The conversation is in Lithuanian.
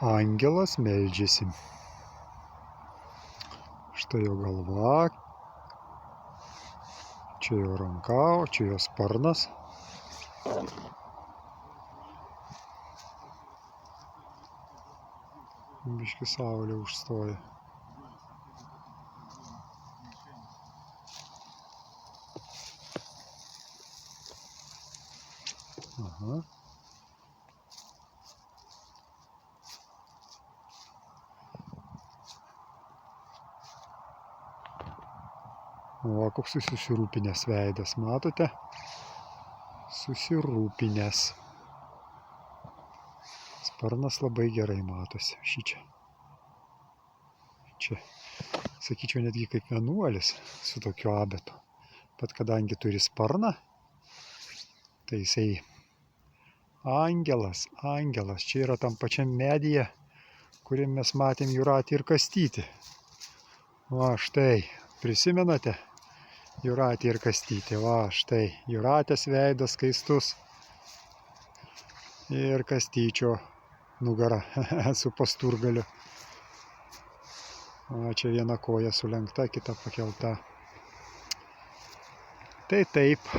Angelas meldžiasi. Štai jo galva, čia jo ranka, o čia jo sparnas. Biški saulė užstoja. Aha. O, koks susirūpinęs veidas, matote? Susirūpinęs. Sparnas labai gerai matosi, šičia. Čia, sakyčiau, netgi kaip vienuolis su tokiu abetu. Bet kadangi turi sparną, tai jisai angelas. Čia yra tam pačiam medyje, kurį mes matėm Jūratį ir Kastytį. Va, štai, prisimenate? Jūratį ir Kastytį, va, štai, Jūratės veidas skaistus ir Kastyčio nugara su pasturgaliu. O čia viena koja sulenkta, kita pakelta. Tai taip.